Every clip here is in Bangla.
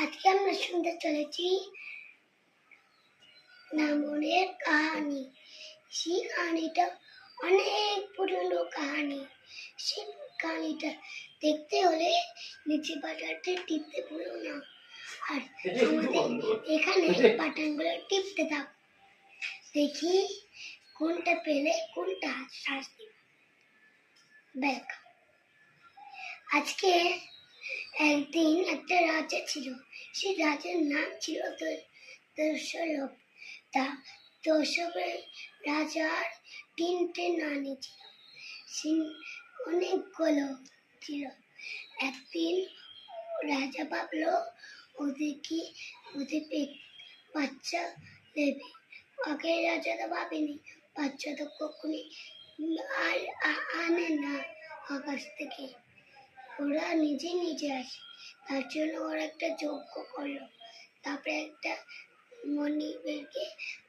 আজকে আমরা শুনতে চলেছি রাবণের কাহিনী। সেই কাহিনীটা অনেক পুরনো কাহিনী। সেই কাহিনীটা দেখতে হলে নিচে বাটনটি টিপতে ভুলো না, আর আমাদের এখানে বাটনগুলো টিপতে থাক। দেখি কোনটা পেলে কোনটা শাস্তি। দেখ, আজকে একদিন একটা রাজা ছিল। সেই রাজার নাম ছিল দশরথ। দশরথের রাজার তিনটে নানি ছিল, অনেকগুলো ছিল। একদিন রাজা ভাবলো ওদের বাচ্চা নেবে। আগের রাজা তো ভাবেনি, বাচ্চা তো কখনই আনে না আকাশ থেকে, ওরা নিজে নিজে আসে। তার জন্য ওরা একটা যজ্ঞ করলো। তারপরে একটা মণিবেরকে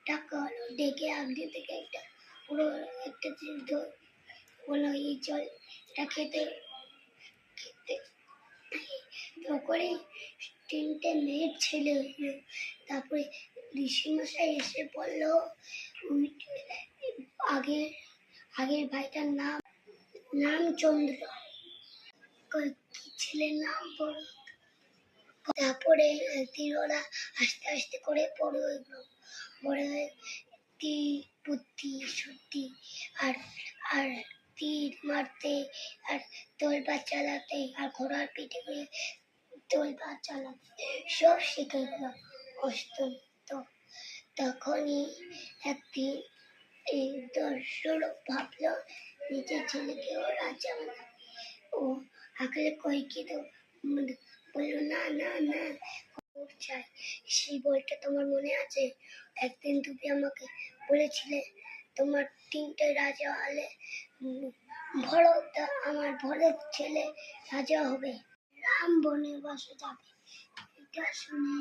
ডাকা হলো, ডেকে আগে থেকে একটা পুরো একটা বললো এই জল এটা খেতে খেতে করে তিনটে মেয়ের ছেলে হলো। তারপরে ঋষিমশাই এসে বললো আগের ভাইটার নাম চন্দ্র, ছেলের নাম বড়। তারপরে ওরা আস্তে আস্তে করে বড় হইলো। বড় হয়ে তীর বুদ্ধি শুদ্ধি আর তীর মারতে, আর তলবার চালাতে, আর ঘোড়ার পিঠে করে তলবার চালাতে সব শিখে গেল। তখনই একদিন এই দশরথ ভাবলো নিজের ছেলেকে ও রাজা বানাবে। ও আঁকলে কইকে তো বললো না না না, চাই। সেই বইটা তোমার মনে আছে? একদিন তুমি আমাকে বলেছিলে তোমার তিনটে রাজা হলে আমার ভরত ছেলে রাজা হবে, রাম বনবাসে যাবে। এটা শুনে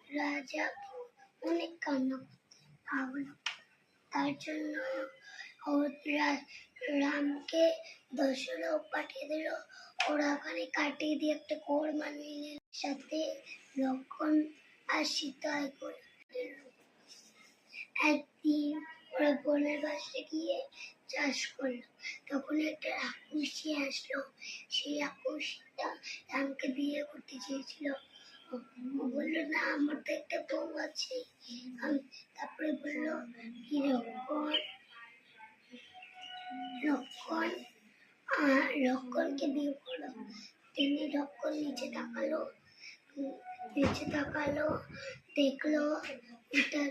রাজা অনেক কান্না করতে লাগলো। তার জন্য রামকে দশরথ পাঠিয়ে দিল। ওরা ওখানে কাটিয়ে দিয়ে একটা ঘর বানিয়ে নিল, সাথে লক্ষণ আর সীতা করে। একদিন ওরা বনের পাশে গিয়ে চাষ করলো। তখন একটা রাক্ষসী আসলো। সেই রাক্ষসীটা রামকে বিয়ে করতে চেয়েছিল। বললো না, আমার তো একটা বউ আছে। তারপরে বললো কি লক্ষণকে বিয়ে করলো। তিনি লক্ষণ নিচে তাকালো, দেখলো ওটার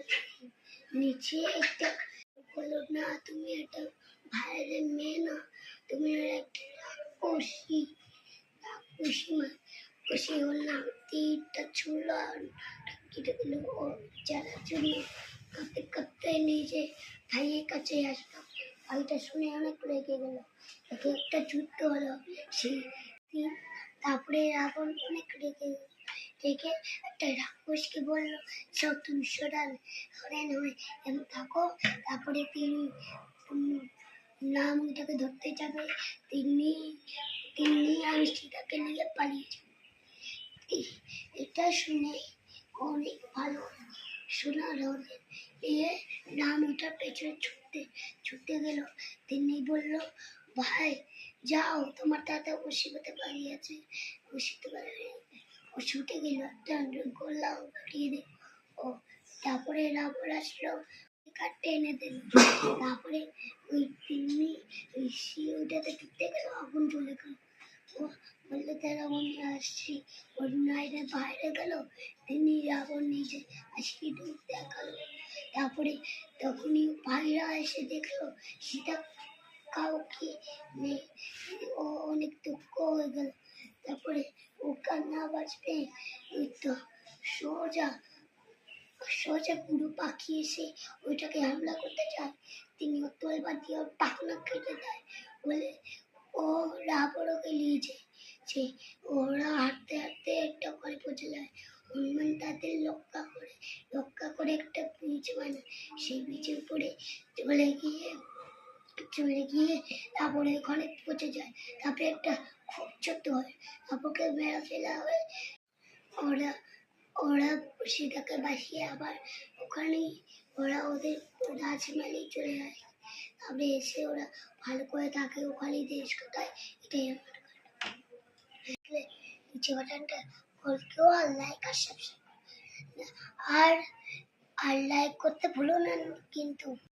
নিচে একটা, বললো না তুমি একটা ভাইয়ের মেয়ে না, তুমি একটা রাক্ষসী। ওর নাম তীরটা ছুড়ল আর কেটে দিল। ও যারা জন্য কাঁপতে কাঁপতে নিজে ভাইয়ের কাছে আসলো। ভাইটা শুনে অনেক রেগে গেল। একটা যুদ্ধ হলো সেই। তারপরে রাবণ অনেক রেগে একটা রাক্ষসকে বললো সব তুমি সরেন হয়ে এমন থাকো। তারপরে তিনি নামটাকে ধরতে যাবে, তিনি আমি সীতাকে নিয়ে পালিয়ে যাবে। এটা শুনে অনেক ভালো শোনার হলে রাম ওটার পেছনে ছুটতে গেল। তিনি বলল ভাই যাও, তোমার দাদা বসিতে পালিয়েছে। ও ছুটে গেল, একটা গোল্লা পাঠিয়ে দিল। ও তারপরে রাবণ আসলো, টেনে দিল। তারপরে ওই তিনি ওইটাতে ঢুকতে গেল, আগুন জ্বলে গেল। ও বললো তারা অন্য আসছি, ওর বাইরে গেল। তিনি রাবণ নিজে আজকে ডুব দেখালো। তারপরে তখনই ভাইরা এসে দেখলো সীতা কাউকে নেই। ও অনেক দুঃখ হয়ে গেল। তারপরে ও কান্না বাঁচবে, ওই তো সোজা পুরো পাখি এসে ওইটাকে হামলা করতে চায়। তিনি তলবার দিয়ে ওর পাখনা কেটে দেয়। বলে ও রাবণকে নিয়ে যায়। ওরা হাঁটতে হাঁটতে একটা ঘরে পৌঁছে যায়। হনুমান তাদের রক্ষা করে একটা বীজ বানায়। সেই বীজের উপরে চলে গিয়ে তারপরে ঘরে পৌঁছে যায়। তারপরে একটা খুব ছোট্ট হয়, তারপরে মেরা ফেলা হয়। ওরা ওরা সীতাকে বাসিয়ে আবার ওখানেই ওরা ওদের রাজমহলেই চলে যায়। তারপরে এসে ওরা ভালো করে থাকে, ওখানে দেশ কাটায়। এটাই আমার নিচে বাটনটা কেউ আর লাইক আর সাবস্ক্রাইব আর আর লাইক করতে ভুলো না কিন্তু।